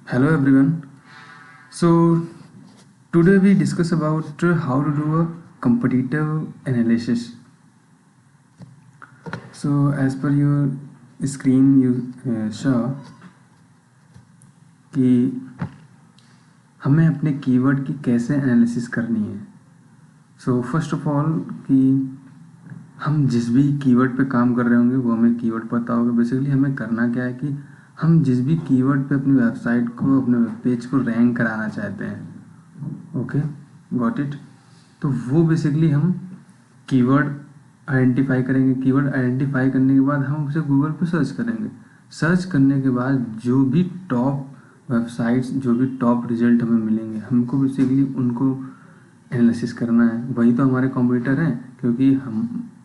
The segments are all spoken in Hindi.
Hello everyone. So today we discuss about how to do a competitive analysis. So as per your screen you saw कि हमें अपने कीवर्ड की कैसे एनालिसिस करनी है. सो फर्स्ट ऑफ ऑल कि हम जिस भी कीवर्ड पे काम कर रहे होंगे वो हमें कीवर्ड पता होगा. बेसिकली हमें करना क्या है कि हम जिस भी कीवर्ड पे अपनी वेबसाइट को अपने वेब पेज को रैंक कराना चाहते हैं. Okay, got it. तो वो बेसिकली हम कीवर्ड आइडेंटिफाई करेंगे. कीवर्ड आइडेंटिफाई करने के बाद हम उसे गूगल पे सर्च करेंगे. सर्च करने के बाद जो भी टॉप वेबसाइट्स, जो भी टॉप रिजल्ट हमें मिलेंगे, हमको बेसिकली उनको एनालिसिस करना है. वही तो हमारे कॉम्पिटिटर हैं. क्योंकि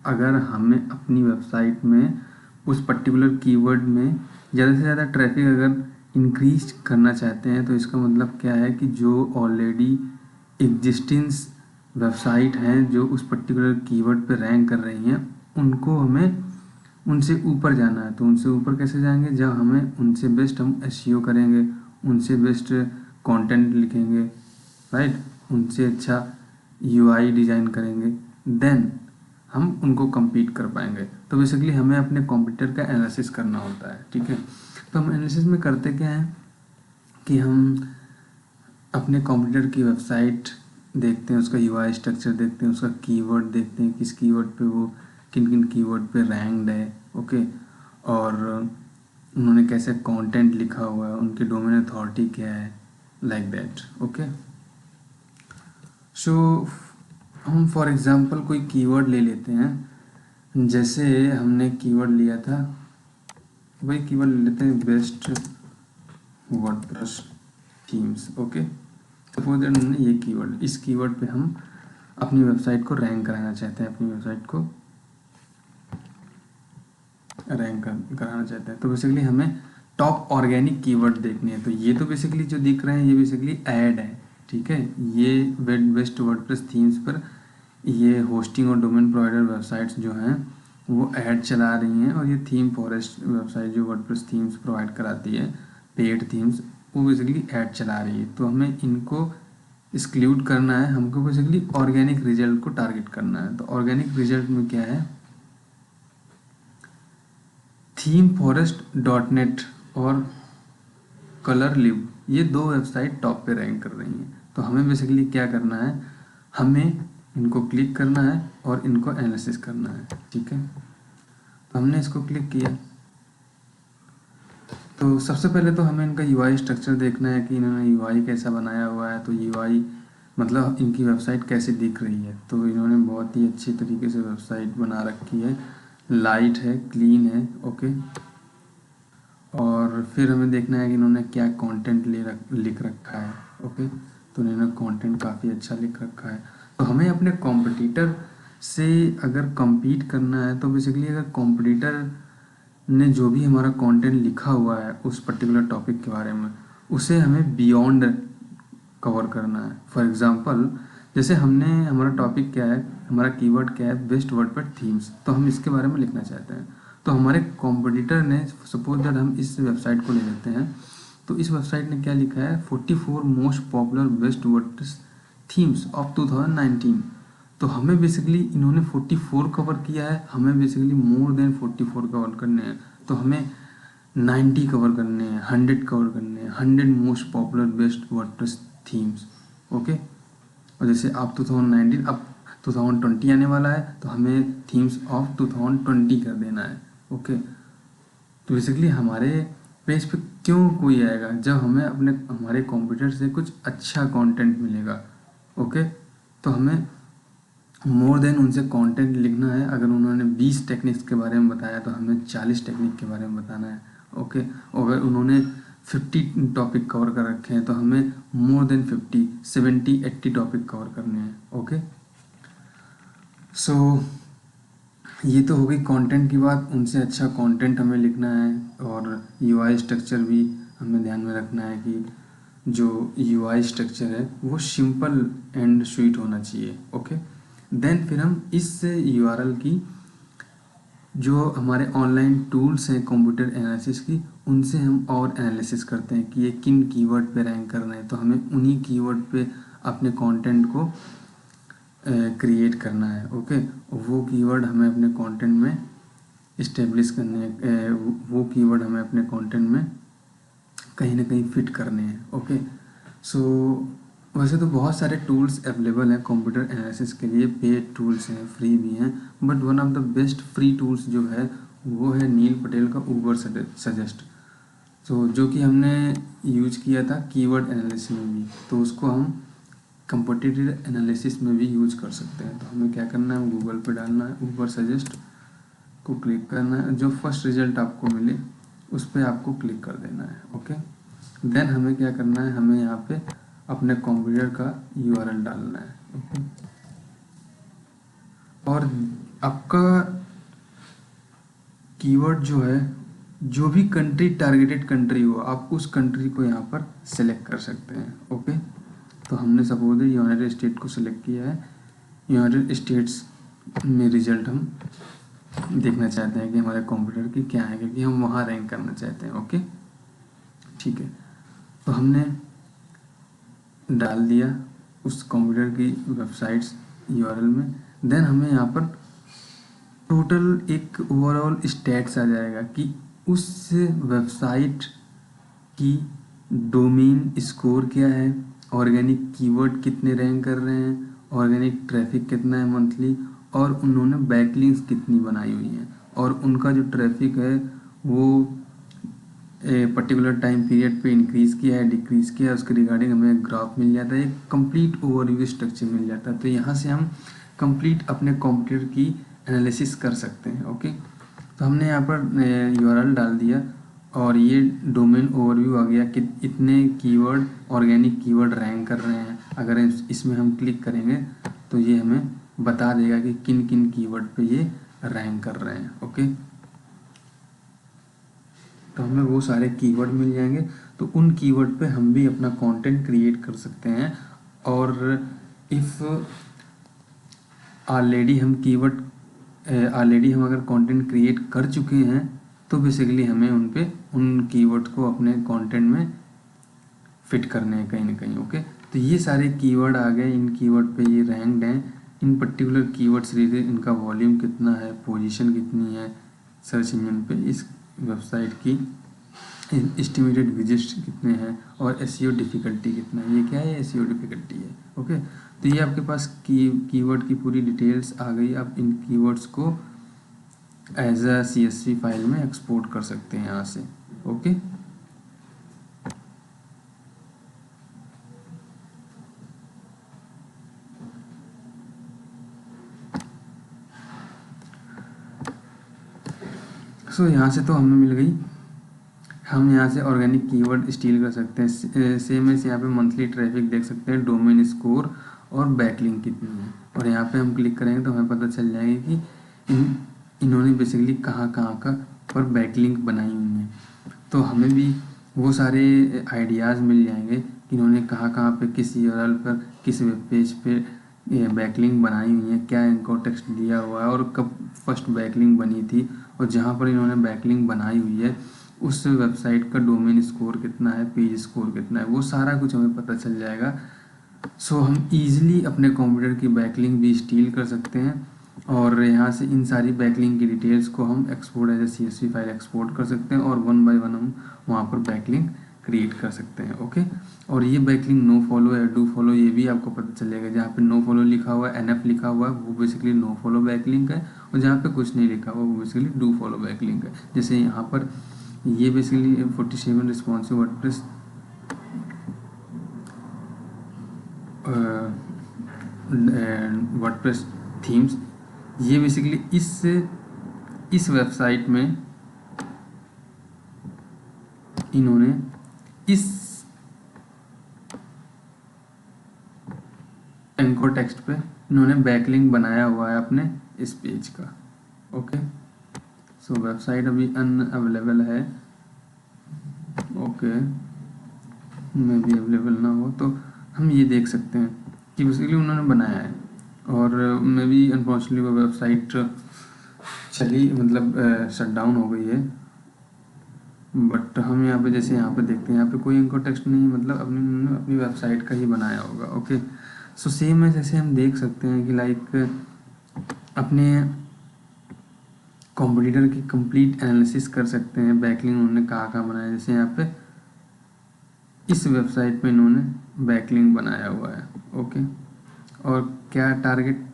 अगर हमें अपनी वेबसाइट में उस पर्टिकुलर कीवर्ड में ज़्यादा से ज़्यादा ट्रैफिक अगर इंक्रीज करना चाहते हैं तो इसका मतलब क्या है कि जो ऑलरेडी एग्जिस्टिंग्स वेबसाइट हैं जो उस पर्टिकुलर कीवर्ड पे रैंक कर रही हैं, उनको हमें उनसे ऊपर जाना है. तो उनसे ऊपर कैसे जाएंगे? जब हमें उनसे बेस्ट हम एसईओ करेंगे, उनसे बेस्ट कंटेंट लिखेंगे, राइट, उनसे अच्छा यूआई डिज़ाइन करेंगे, देन हम उनको compete कर पाएंगे. तो बेसिकली हमें अपने कॉम्पिटिटर का एनालिसिस करना होता है. ठीक है, तो हम एनालिसिस में करते क्या हैं कि हम अपने कॉम्पिटिटर की वेबसाइट देखते हैं, उसका यूआई स्ट्रक्चर देखते हैं, उसका कीवर्ड देखते हैं, किस कीवर्ड पे वो किन किन कीवर्ड पे रैंक्ड है. ओके, और उन्होंने कैसे कंटेंट लिखा हुआ है, उनकी डोमेन अथॉरिटी क्या है, लाइक दैट. ओके, सो हम फॉर एग्जांपल कोई कीवर्ड ले लेते हैं. जैसे हमने कीवर्ड लिया था, वही कीवर्ड ले लेते हैं, best WordPress themes. Okay, suppose that हमने ये कीवर्ड, इस कीवर्ड पे हम अपनी वेबसाइट को रैंक कराना चाहते हैं, अपनी वेबसाइट को रैंक कराना चाहते हैं. तो बेसिकली हमें टॉप ऑर्गेनिक कीवर्ड देखने हैं. तो ये तो बेसिकली जो दिख रहे हैं ये बेसिकली ऐड है. ठीक है, ये बेस्ट वर्डप्रेस थीम्स पर ये होस्टिंग और डोमेन प्रोवाइडर वेबसाइट्स जो हैं वो ऐड चला रही हैं. और ये थीम फॉरेस्ट वेबसाइट जो वर्डप्रेस थीम्स प्रोवाइड कराती है, पेड थीम्स, वो बेसिकली ऐड चला रही है. तो हमें इनको एक्सक्लूड करना है. हमको बेसिकली ऑर्गेनिक रिजल्ट को टारगेट करना है. तो ऑर्गेनिक रिजल्ट में क्या है, थीम फॉरेस्ट डॉट नेट और कलर लिव, ये दो वेबसाइट टॉप पे रैंक कर रही हैं. तो हमें बेसिकली क्या करना है, हमें इनको क्लिक करना है और इनको एनालिसिस करना है. ठीक है, तो हमने इसको क्लिक किया. तो सबसे पहले तो हमें इनका यूआई स्ट्रक्चर देखना है कि इन्होंने यूआई कैसा बनाया हुआ है. तो यूआई मतलब इनकी वेबसाइट कैसी दिख रही है. तो इन्होंने बहुत ही अच्छी तरीके से वेबसाइट बना रखी है, लाइट है, क्लीन है. ओके, और फिर हमें देखना है कि इन्होंने क्या कंटेंट लिख रखा है. ओके, तो इन्होंने कंटेंट काफ़ी अच्छा लिख रखा है. तो हमें अपने कॉम्पिटिटर से अगर compete करना है तो बेसिकली अगर कॉम्पिटिटर ने जो भी हमारा कंटेंट लिखा हुआ है उस पर्टिकुलर टॉपिक के बारे में, उसे हमें बियॉन्ड कवर करना है. फॉर एग्जांपल, जैसे हमने, हमारा टॉपिक क्या है, हमारा कीवर्ड क्या है, बेस्ट वर्डप्रेस थीम्स, तो हम इसके बारे में लिखना चाहते हैं. तो हमारे कॉम्पिटिटर ने, सपोज दैट हम इस वेबसाइट को ले लेते हैं, तो इस वेबसाइट ने क्या लिखा है, 44 most popular best WordPress themes of 2019. तो हमें बेसिकली इन्होंने 44 कवर किया है, हमें बेसिकली मोर देन 44 कवर करने हैं. तो हमें 90 कवर करने हैं, 100 कवर करने हैं, 100 most popular best WordPress themes. Okay, और जैसे आप 2019, अब 2020 आने वाला है तो हमें थीम्स ऑफ 2020 कर देना है. ओके, तो बेसिकली हमारे पेज पे क्यों कोई आएगा, जब हमें हमारे कंप्यूटर से कुछ अच्छा कंटेंट मिलेगा. ओके, तो हमें मोर देन उनसे कंटेंट लिखना है. अगर उन्होंने 20 टेक्निक्स के बारे में बताया तो हमें 40 टेक्निक के बारे में बताना है. ओके, अगर उन्होंने 50 टॉपिक कवर कर रखे हैं तो हमें मोर देन 50, 70, 80 टॉपिक कवर करने हैं. ओके, सो ये तो हो गई कंटेंट की बात. उनसे अच्छा कंटेंट हमें लिखना है. और यूआई स्ट्रक्चर भी हमें ध्यान में रखना है कि जो यूआई स्ट्रक्चर है वो सिंपल एंड स्वीट होना चाहिए. ओके, देन फिर हम इस यूआरएल की, जो हमारे ऑनलाइन टूल्स हैं कंप्यूटर एनालिसिस की, उनसे हम और एनालिसिस करते हैं कि ये किन कीवर्ड पे रैंक कर रहे हैं, तो हमें उन्हीं कीवर्ड पे अपने कंटेंट को क्रिएट करना है। ओके, वो कीवर्ड हमें अपने कंटेंट में इस्टेब्लिश करने हैं, वो कीवर्ड हमें अपने कंटेंट में कहीं ना कहीं फिट करने हैं। ओके, सो वैसे तो बहुत सारे टूल्स अवेलेबल हैं कंप्यूटर एनालिसिस के लिए, पेड टूल्स हैं, फ्री भी हैं, but one of the best free tools जो है वो है नील पटेल का ऊबर सजेस्ट। तो जो कि हमने यूज किया था कीवर्ड एनालिसिस में भी, तो उसको हम कंपटीटिव एनालिसिस में भी यूज कर सकते हैं। तो हमें क्या करना है, गूगल पे डालना है ऊबर सजेस्ट को क्लिक करना है, जो फर्स्ट रिजल्ट आपको मिले उस पर आपको क्लिक कर देना है। ओके, देन हमें क्या करना है, हमें यहाँ पे अपने कंप्यूटर का यूआरएल डालना है। ओके, और आपका कीवर्ड जो है, जो भी कंट्री टारगेटेड कंट्री हो, आप उस कंट्री को यहाँ पर सेलेक्ट कर सकते हैं। ओके, तो हमने सपोज यूनाइटेड स्टेट को सिलेक्ट किया है। यूनाइटेड स्टेट्स में रिजल्ट हम देखना चाहते हैं कि हमारे कंप्यूटर की क्या है, क्योंकि हम वहाँ रैंक करना चाहते हैं। ओके, ठीक है, तो हमने डाल दिया उस कंप्यूटर की वेबसाइट्स यूआरएल में। देन हमें यहाँ पर टोटल एक ओवरऑल स्टैट्स आ जाएगा कि उस वेबसाइट की डोमेन स्कोर क्या है, ऑर्गेनिक कीवर्ड कितने रैंक कर रहे हैं, ऑर्गेनिक ट्रैफिक कितना है मंथली, और उन्होंने बैकलिंक्स कितनी बनाई हुई हैं, और उनका जो ट्रैफिक है वो पर्टिकुलर टाइम पीरियड पे इंक्रीज़ किया है, डिक्रीज़ किया है, उसके रिगार्डिंग हमें ग्राफ मिल जाता है, एक कंप्लीट ओवरव्यू स्ट्रक्चर मिल जाता है। तो यहाँ से हम कंप्लीट अपने कंप्यूटर की एनालिसिस कर सकते हैं। ओके, तो हमने यहाँ पर यूआरएल डाल दिया और ये डोमेन ओवरव्यू आ गया कि इतने कीवर्ड ऑर्गेनिक कीवर्ड रैंक कर रहे हैं। अगर इसमें हम क्लिक करेंगे तो ये हमें बता देगा कि किन किन कीवर्ड पे ये रैंक कर रहे हैं। ओके, तो हमें वो सारे कीवर्ड मिल जाएंगे, तो उन कीवर्ड पे हम भी अपना कंटेंट क्रिएट कर सकते हैं। और इफ़ ऑलरेडी हम अगर कंटेंट क्रिएट कर चुके हैं तो बेसिकली हमें उन कीवर्ड को अपने कंटेंट में फिट करने हैं कहीं ना कहीं। ओके, तो ये सारे कीवर्ड आ गए, इन कीवर्ड पे ये रैंक्ड हैं, इन पर्टिकुलर कीवर्ड्स रिलेटेड इनका वॉल्यूम कितना है, पोजीशन कितनी है सर्च इंजन पे, इस वेबसाइट की एस्टिमेटेड विजिट्स कितने हैं, और एसईओ डिफ़िकल्टी कितना है। ये क्या है, एसईओ डिफ़िकल्टी है। ओके, तो ये आपके पास कीवर्ड की पूरी डिटेल्स आ गई। आप इन कीवर्ड्स को एज अ CSV फाइल में एक्सपोर्ट कर सकते हैं यहाँ से। ओके, सो यहाँ से तो हमें मिल गई। हम यहाँ से ऑर्गेनिक कीवर्ड स्टील कर सकते हैं। सेम है, यहाँ पे मंथली ट्रैफिक देख सकते हैं, डोमेन स्कोर और बैकलिंक कितनी है, और यहाँ पे हम क्लिक करेंगे तो हमें पता चल जाएगा कि इन्होंने बेसिकली कहाँ कहाँ का पर बैकलिंक बनाई हुई हैं। तो हमें भी वो सारे आइडियाज़ मिल जाएंगे कि इन्होंने कहाँ कहाँ पे किस यूआरएल पर किस वेब पेज पे बैकलिंक बनाई हुई है, क्या इनको टेक्स्ट दिया हुआ है, और कब फर्स्ट बैकलिंक बनी थी, और जहाँ पर इन्होंने बैकलिंक बनाई हुई है उस वेबसाइट का डोमेन स्कोर कितना है, पेज स्कोर कितना है, वो सारा कुछ हमें पता चल जाएगा। सो हम ईजिली अपने कंप्यूटर की बैकलिंक भी स्टील कर सकते हैं, और यहाँ से इन सारी बैकलिंक की डिटेल्स को हम export as a CSV file export कर सकते हैं, और 1 बाय 1 हम वहाँ पर बैकलिंक क्रिएट कर सकते हैं। ओके, और ये बैकलिंक नो फॉलो या डू फॉलो ये भी आपको पता चलेगा। जहाँ पे नो फॉलो लिखा हुआ है, NF लिखा हुआ है, वो बेसिकली नो फॉलो बैकलिंक है, और जहाँ पे कुछ नहीं लिखा हुआ वो बेसिकली डू फॉलो बैकलिंक है। जैसे यहाँ पर ये basically 47 responsive WordPress WordPress themes, ये बेसिकली इस वेबसाइट में इन्होंने इस एंकर टेक्स्ट पे इन्होंने बैकलिंक बनाया हुआ है अपने इस पेज का। ओके, सो वेबसाइट अभी अनअवेलेबल है। ओके, में भी अवेलेबल ना हो तो हम ये देख सकते हैं कि बेसिकली उन्होंने बनाया है, और मे भी अनफॉर्चुनेटली वो वेबसाइट चली मतलब शट डाउन हो गई है। बट हम यहाँ पे जैसे यहाँ पे देखते हैं, यहाँ पे कोई इनको टेक्स्ट नहीं, मतलब उन्होंने अपनी वेबसाइट का ही बनाया होगा। ओके, सो सेम है, जैसे हम देख सकते हैं कि लाइक अपने कॉम्पिटिटर की कंप्लीट एनालिसिस कर सकते हैं, बैकलिंक उन्होंने कहाँ कहाँ बनाया। जैसे यहाँ पे इस वेबसाइट पे इन्होंने बैकलिंक बनाया हुआ है। ओके, और क्या टारगेट,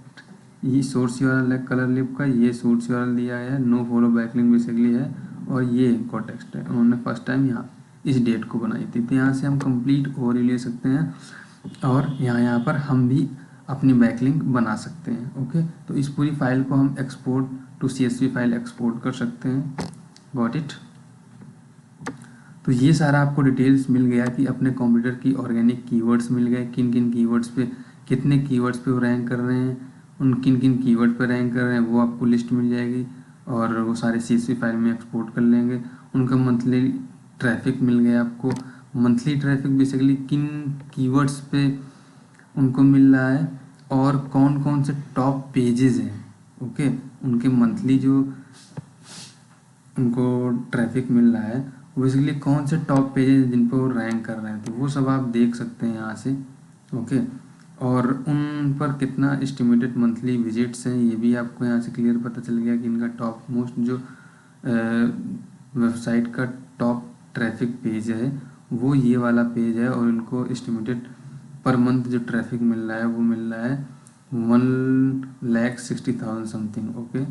ये सोर्स यूआरएल है कलर लिप का, ये सोर्स यूआरएल दिया है, नो फॉलो बैकलिंक बेसिकली है, और ये इनको टेक्स्ट है। उन्होंने फर्स्ट टाइम यहाँ इस डेट को बनाई थी। तो यहाँ से हम कंप्लीट ओवरव्यू ले सकते हैं, और यहाँ पर हम भी अपनी बैकलिंक बना सकते हैं। ओके, तो इस पूरी फाइल को हम export to CSV file export कर सकते हैं। Got it. तो ये सारा आपको डिटेल्स मिल गया कि अपने कंप्यूटर की ऑर्गेनिक कीवर्ड्स मिल गए, किन किन कीवर्ड्स पे, कितने कीवर्ड्स पे वो रैंक कर रहे हैं, उन किन किन कीवर्ड पे रैंक कर रहे हैं वो आपको लिस्ट मिल जाएगी, और वो सारे CSV फाइल में एक्सपोर्ट कर लेंगे। उनका मंथली ट्रैफिक मिल गया आपको, मंथली ट्रैफिक बेसिकली किन कीवर्ड्स पे उनको मिल रहा है, और कौन कौन से टॉप पेजेस हैं। ओके, उनके मंथली जो उनको ट्रैफिक मिल रहा है, बेसिकली कौन से टॉप पेजेस हैं जिन पर वो रैंक कर रहे हैं, तो वो सब आप देख सकते हैं यहाँ से। ओके, और उन पर कितना एस्टिमेटेड मंथली विजिट्स हैं ये भी आपको यहाँ से क्लियर पता चल गया कि इनका टॉप मोस्ट जो वेबसाइट का टॉप ट्रैफिक पेज है वो ये वाला पेज है, और इनको एस्टिमेटेड पर मंथ जो ट्रैफिक मिल रहा है वो मिल रहा है 1,60,000 समथिंग। ओके,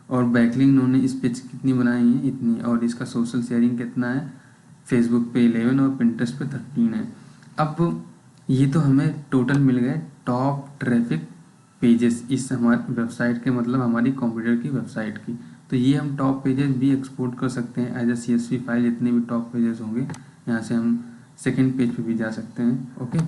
और बैकलिंक उन्होंने इस पेज कितनी बनाई है, इतनी, और इसका सोशल शेयरिंग कितना है, फेसबुक पे 11 और पिंटरेस्ट पे 13 है। अब ये तो हमें टोटल मिल गए टॉप ट्रैफिक पेजेस इस हमारी वेबसाइट के, मतलब हमारी कंप्यूटर की वेबसाइट की। तो ये हम टॉप पेजेस भी एक्सपोर्ट कर सकते हैं एज अ CSV फाइल, जितने भी टॉप पेजेस होंगे यहाँ से हम सेकेंड पेज पे भी जा सकते हैं। ओके,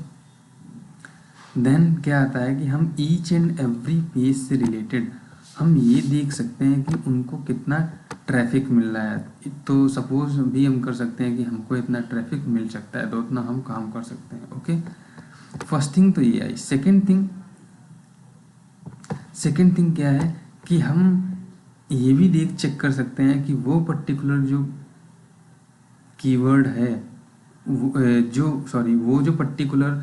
देन क्या आता है कि हम ईच एंड एवरी पेज से रिलेटेड हम ये देख सकते हैं कि उनको कितना ट्रैफिक मिल रहा है। तो सपोज भी हम कर सकते हैं कि हमको इतना ट्रैफिक मिल सकता है, तो उतना हम काम कर सकते हैं। ओके, फर्स्ट थिंग तो ये आई। सेकेंड थिंग क्या है कि हम ये भी चेक कर सकते हैं कि वो पर्टिकुलर जो कीवर्ड है वो जो पर्टिकुलर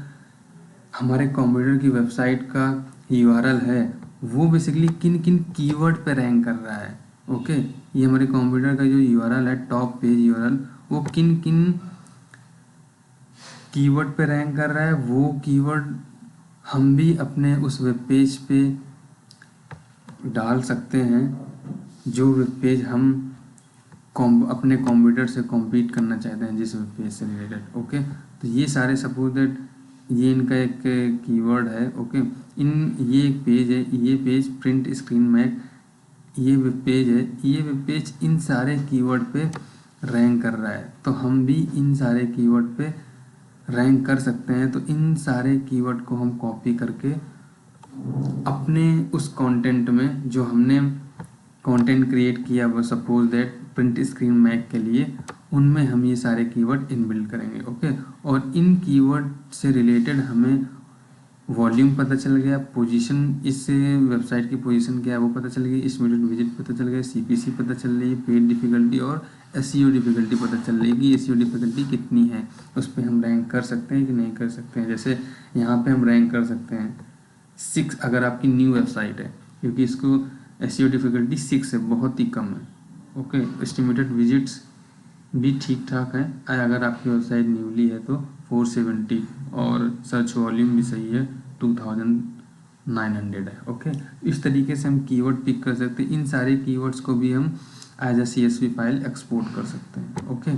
हमारे कंप्यूटर की वेबसाइट का URL है वो बेसिकली किन किन कीवर्ड पे रैंक कर रहा है। ओके, ये हमारे कंप्यूटर का जो URL है टॉप पेज URL, वो किन किन कीवर्ड पे रैंक कर रहा है, वो कीवर्ड हम भी अपने उस वेब पेज पे डाल सकते हैं, जो वेब पेज हम अपने कंप्यूटर से कॉम्पीट करना चाहते हैं जिस वेब पेज से रिलेटेड। ओके, तो ये सारे सपोज दैट ये इनका एक कीवर्ड है। ओके, ये एक पेज है, ये पेज प्रिंट स्क्रीन मैक, ये वेब पेज है, ये वेब पेज इन सारे कीवर्ड पे रैंक कर रहा है, तो हम भी इन सारे कीवर्ड पे रैंक कर सकते हैं। तो इन सारे कीवर्ड को हम कॉपी करके अपने उस कंटेंट में, जो हमने कंटेंट क्रिएट किया वो suppose that print screen Mac के लिए, उनमें हम ये सारे कीवर्ड इनबिल्ड करेंगे। ओके, और इन कीवर्ड से रिलेटेड हमें वॉल्यूम पता चल गया, पोजीशन, इस वेबसाइट की पोजीशन क्या है वो पता चल गई, एस्टिमेटेड विजिट पता चल गया, CPC पता चल रही है, पेड डिफिकल्टी और SEO डिफिकल्टी पता चल रही है कि SEO डिफिकल्टी कितनी है, उस पर हम रैंक कर सकते हैं कि नहीं कर सकते हैं। जैसे यहाँ पे हम रैंक कर सकते हैं 6 अगर आपकी न्यू वेबसाइट है, क्योंकि इसको SEO डिफिकल्टी 6 है, बहुत ही कम है। ओके, एस्टिमेटेड विजिट्स भी ठीक ठाक है, अगर आपकी वेबसाइट न्यूली है तो 470, और सर्च वॉल्यूम भी सही है 2900 है। ओके, इस तरीके से हम कीवर्ड पिक कर सकते हैं, इन सारे कीवर्ड्स को भी हम as a CSV file export कर सकते हैं। ओके,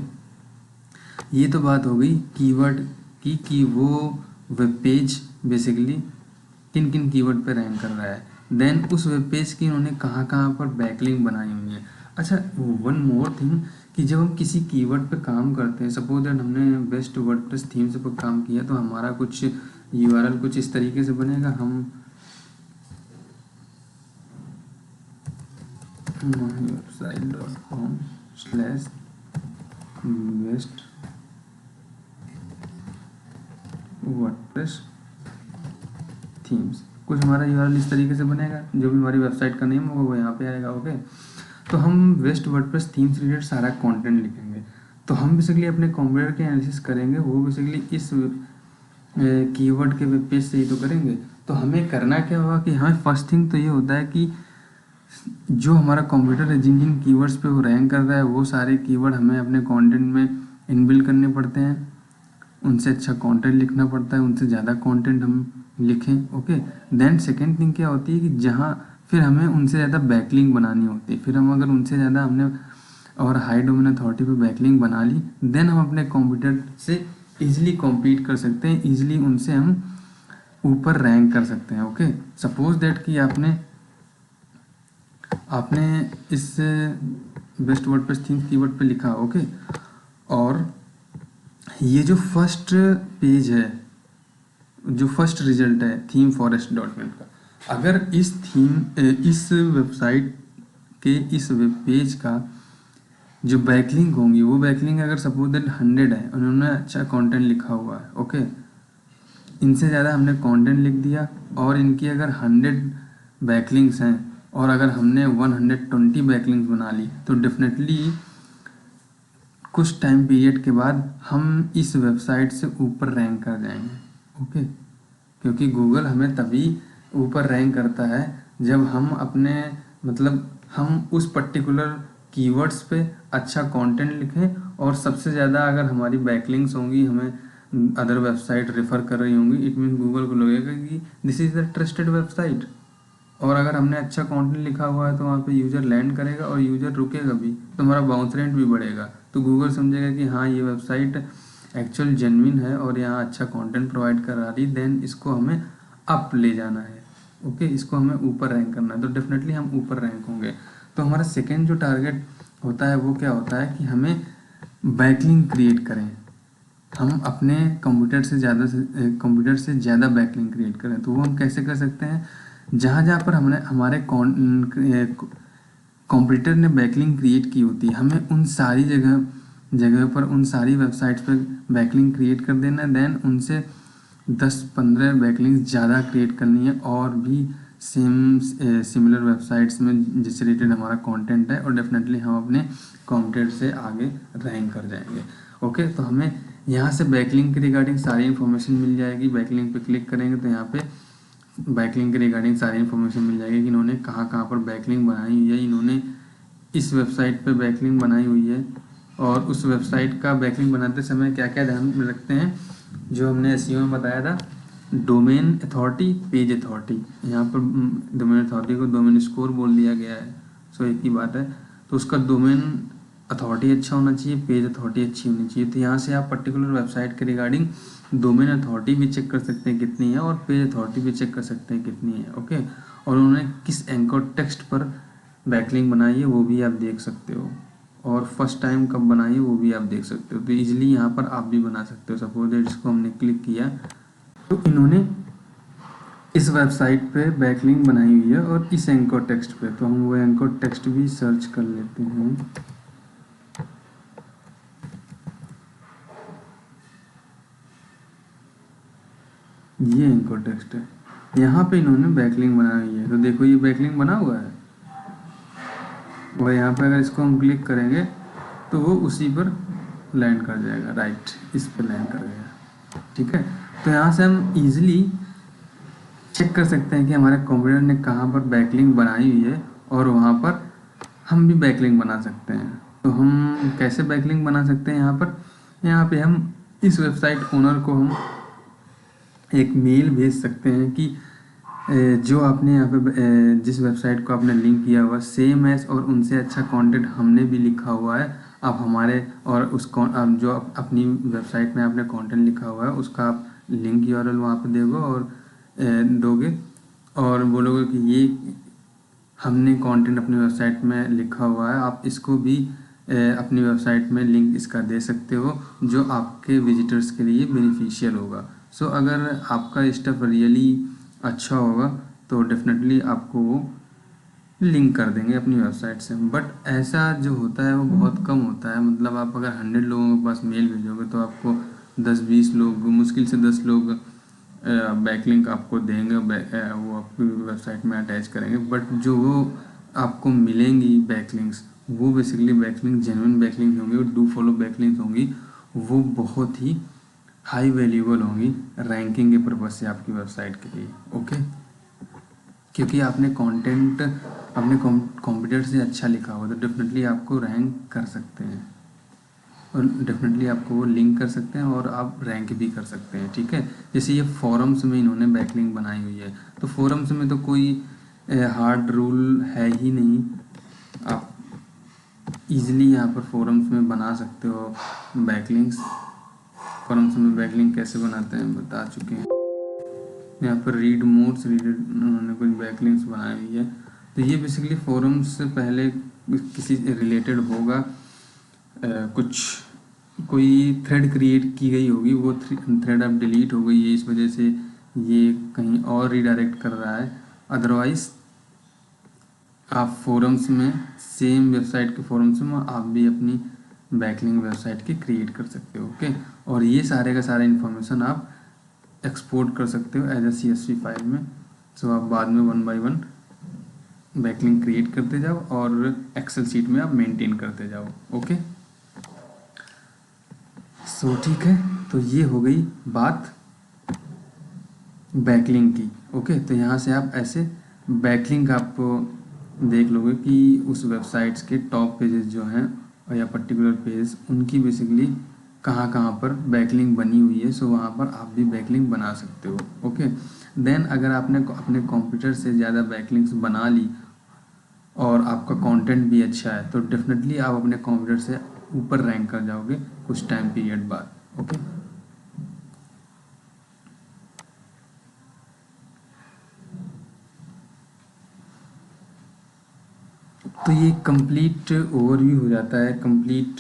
ये तो बात हो गई कीवर्ड की कि वो वेब पेज बेसिकली किन किन कीवर्ड पे रैंक कर रहा है। देन उस वेब पेज की उन्होंने कहाँ कहाँ पर बैकलिंक बनाई हुई है। अच्छा, वन मोर थिंग कि जब हम किसी कीवर्ड पे काम करते हैं, सपोज दैट हमने बेस्ट वर्डप्रेस थीम्स पर काम किया, तो हमारा कुछ URL कुछ इस तरीके से बनेगा। हम website.com/best वर्डप्रेस थीम्स, कुछ हमारा URL इस तरीके से बनेगा, जो भी हमारी वेबसाइट का नेम होगा वो यहाँ पे आएगा। ओके, तो हम बेस्ट वर्डप्रेस थीम्स रिलेटेड सारा कंटेंट लिखेंगे। तो हम बेसिकली अपने कंप्यूटर के एनालिसिस करेंगे वो बेसिकली इस कीवर्ड के वेब पेज से ही तो करेंगे। तो हमें करना क्या होगा कि हमें फर्स्ट थिंग तो ये होता है कि जो हमारा कंप्यूटर है जिन जिन कीवर्ड्स पे वो रैंक कर रहा है वो सारे कीवर्ड हमें अपने कंटेंट में इनबिल्ड करने पड़ते हैं, उनसे अच्छा कंटेंट लिखना पड़ता है, उनसे ज़्यादा कंटेंट हम लिखें। ओके, देन सेकेंड थिंग क्या होती है कि जहाँ फिर हमें उनसे ज़्यादा बैकलिंक बनानी होती है। फिर हम अगर उनसे ज़्यादा हमने और हाई डोमेन अथॉरिटी पे बैकलिंक बना ली, देन हम अपने कंप्यूटर से इजीली कॉम्पीट कर सकते हैं, इजीली उनसे हम ऊपर रैंक कर सकते हैं। ओके, सपोज दैट कि आपने इस बेस्ट वर्डप्रेस थीम कीवर्ड पे लिखा, ओके, और ये जो फर्स्ट पेज है, जो फर्स्ट रिजल्ट है थीम फॉरेस्ट डॉट नेट का, अगर इस वेबसाइट के इस वेब पेज का जो बैकलिंक होंगी वो बैकलिंक अगर सपोज दैट 100 है, उन्होंने अच्छा कंटेंट लिखा हुआ है, ओके, इनसे ज़्यादा हमने कंटेंट लिख दिया और इनकी अगर 100 बैकलिंक्स हैं और अगर हमने 120 बैकलिंक्स बना ली तो डेफिनेटली कुछ टाइम पीरियड के बाद हम इस वेबसाइट से ऊपर रैंक कर जाएंगे। ओके, क्योंकि गूगल हमें तभी ऊपर रैंक करता है जब हम हम उस पर्टिकुलर कीवर्ड्स पे अच्छा कंटेंट लिखें और सबसे ज़्यादा अगर हमारी बैकलिंक्स होंगी, हमें अदर वेबसाइट रेफ़र कर रही होंगी, इट मीन गूगल को लगेगा कि this is the trusted website. और अगर हमने अच्छा कंटेंट लिखा हुआ है तो वहाँ पे यूज़र लैंड करेगा और यूज़र रुकेगा भी, तो हमारा बाउंस रेट भी बढ़ेगा। तो गूगल समझेगा कि हाँ ये वेबसाइट एक्चुअल जेन्युइन है और यहाँ अच्छा कंटेंट प्रोवाइड करा रही, देन इसको हमें अप ले जाना है। ओके, इसको हमें ऊपर रैंक करना है, तो डेफिनेटली हम ऊपर रैंक होंगे। तो हमारा सेकेंड जो टारगेट होता है वो क्या होता है कि हमें बैकलिंक क्रिएट करें, हम अपने कंप्यूटर से ज़्यादा बैकलिंक क्रिएट करें। तो वो हम कैसे कर सकते हैं, जहाँ जहाँ पर हमने हमारे कंप्यूटर ने बैकलिंक क्रिएट की होती है, हमें उन सारी जगह पर उन सारी वेबसाइट्स पर बैकलिंक क्रिएट कर देना है। देन उनसे 10-15 बैकलिंक्स ज़्यादा क्रिएट करनी है और भी सिमिलर वेबसाइट्स में जिससे रिलेटेड हमारा कंटेंट है, और डेफिनेटली हम अपने कंप्यूटर से आगे रैंक कर जाएंगे। ओके, तो हमें यहाँ से बैकलिंक के रिगार्डिंग सारी इन्फॉर्मेशन मिल जाएगी। बैकलिंक पे क्लिक करेंगे तो यहाँ पे बैकलिंक के रिगार्डिंग सारी इन्फॉर्मेशन मिल जाएगी कि इन्होंने कहाँ कहाँ पर बैकलिंक बनाई हुई है, इन्होंने इस वेबसाइट पे बैकलिंक बनाई हुई है और उस वेबसाइट का बैकलिंक बनाते समय क्या क्या ध्यान में रखते हैं, जो हमने एसईओ में बताया था, डोमेन अथॉरिटी, पेज अथॉरिटी। यहाँ पर डोमेन अथॉरिटी को डोमेन स्कोर बोल दिया गया है, सो एक ही बात है। तो उसका डोमेन अथॉरिटी अच्छा होना चाहिए, पेज अथॉरिटी अच्छी होनी चाहिए। तो यहाँ से आप पर्टिकुलर वेबसाइट के रिगार्डिंग डोमेन अथॉरिटी भी चेक कर सकते हैं कितनी है और पेज अथॉरिटी भी चेक कर सकते हैं कितनी है। ओके, और उन्होंने किस एंकर टेक्स्ट पर बैकलिंक बनाई है वो भी आप देख सकते हो, और फर्स्ट टाइम कब बनाई है वो भी आप देख सकते हो। तो ईजिली यहाँ पर आप भी बना सकते हो। सपोज दैट इसको हमने क्लिक किया तो इन्होंने इस वेबसाइट पे बैकलिंक बनाई हुई है और इस एंकर टेक्स्ट पे, तो हम वो एंकर टेक्स्ट भी सर्च कर लेते हैं। ये एंकर टेक्स्ट है, यहाँ पे इन्होंने बैकलिंक बनाई हुई है, तो देखो ये बैकलिंक बना हुआ है और यहाँ पे अगर इसको हम क्लिक करेंगे तो वो उसी पर लैंड कर जाएगा, राइट, इस पर लैंड कर जाएगा। ठीक है, तो यहाँ से हम इजीली चेक कर सकते हैं कि हमारे कंप्यूटर ने कहाँ पर बैकलिंक बनाई हुई है और वहाँ पर हम भी बैकलिंक बना सकते हैं। तो हम कैसे बैकलिंक बना सकते हैं, यहाँ पे हम इस वेबसाइट ओनर को हम एक मेल भेज सकते हैं कि जो आपने यहाँ पे जिस वेबसाइट को आपने लिंक किया हुआ सेम एज और उनसे अच्छा कंटेंट हमने भी लिखा हुआ है, आप हमारे और आप जो अपनी वेबसाइट में आपने कंटेंट लिखा हुआ है उसका आप लिंक यूआरएल वहाँ पे दोगे और बोलोगे कि ये हमने कंटेंट अपनी वेबसाइट में लिखा हुआ है, आप इसको भी अपनी वेबसाइट में लिंक इसका दे सकते हो जो आपके विजिटर्स के लिए बेनिफिशियल होगा। सो अगर आपका स्टेप रियली अच्छा होगा तो डेफिनेटली आपको वो लिंक कर देंगे अपनी वेबसाइट से। बट ऐसा जो होता है वो बहुत कम होता है, मतलब आप अगर 100 लोगों के पास मेल भेजोगे तो आपको 10-20 लोग, मुश्किल से 10 लोग बैकलिंक आपको देंगे, वो आपकी वेबसाइट में अटैच करेंगे। बट जो वो आपको मिलेंगी बैकलिंक्स वो बेसिकली बैकलिंक जेन्युइन बैकलिंक होंगी और डू फॉलो बैकलिंक होंगी, वो बहुत ही हाई वैल्यूएबल होंगी रैंकिंग के पर्पज से आपकी वेबसाइट के लिए। ओके, क्योंकि आपने कंटेंट अपने कॉम्पिटिटर से अच्छा लिखा हो तो डेफिनेटली आपको रैंक कर सकते हैं, और डेफिनेटली आपको वो लिंक कर सकते हैं और आप रैंक भी कर सकते हैं। ठीक है, जैसे ये फोरम्स में इन्होंने बैकलिंक बनाई हुई है, तो फोरम्स में तो कोई हार्ड रूल है ही नहीं, आप इजीली यहाँ पर फोरम्स में बना सकते हो बैकलिंक्स। फोरम्स में बैकलिंक कैसे बनाते हैं बता चुके हैं। यहाँ पर रीड मोड्स उन्होंने कुछ बैकलिंक्स बनाई हुई है, तो ये बेसिकली फोरम्स से पहले किसी रिलेटेड होगा, कुछ कोई थ्रेड क्रिएट की गई होगी, वो थ्रेड अब डिलीट हो गई है, इस वजह से ये कहीं और रीडायरेक्ट कर रहा है। अदरवाइज आप फोरम्स में सेम वेबसाइट के फोरम्स में आप भी अपनी बैकलिंक वेबसाइट की क्रिएट कर सकते हो। ओके, और ये सारे का सारा इन्फॉर्मेशन आप एक्सपोर्ट कर सकते हो एज ए CSV फाइल में। सो आप बाद में 1 बाय 1 बैकलिंक क्रिएट करते जाओ और एक्सेल शीट में आप मेंटेन करते जाओ। ओके, सो ठीक है, तो ये हो गई बात बैकलिंक की। ओके, तो यहाँ से आप ऐसे बैकलिंक आप देख लोगे कि उस वेबसाइट्स के टॉप पेजेस जो हैं या पर्टिकुलर पेज उनकी बेसिकली कहाँ कहाँ पर बैकलिंक बनी हुई है, सो वहाँ पर आप भी बैकलिंक बना सकते हो। ओके, देन अगर आपने अपने कंप्यूटर से ज़्यादा बैकलिंक्स बना ली और आपका कंटेंट भी अच्छा है तो डेफिनेटली आप अपने कंप्यूटर से ऊपर रैंक कर जाओगे कुछ टाइम पीरियड बाद। ओके, तो ये कंप्लीट ओवरव्यू हो जाता है, कंप्लीट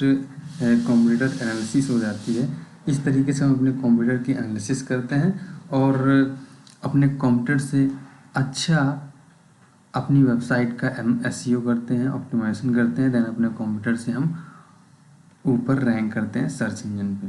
कंप्यूटर एनालिसिस हो जाती है। इस तरीके से हम अपने कंप्यूटर की एनालिसिस करते हैं और अपने कंप्यूटर से अच्छा अपनी वेबसाइट का SEO करते हैं, ऑप्टिमाइजेशन करते हैं, देन अपने कंप्यूटर से हम ऊपर रैंक करते हैं सर्च इंजन पे।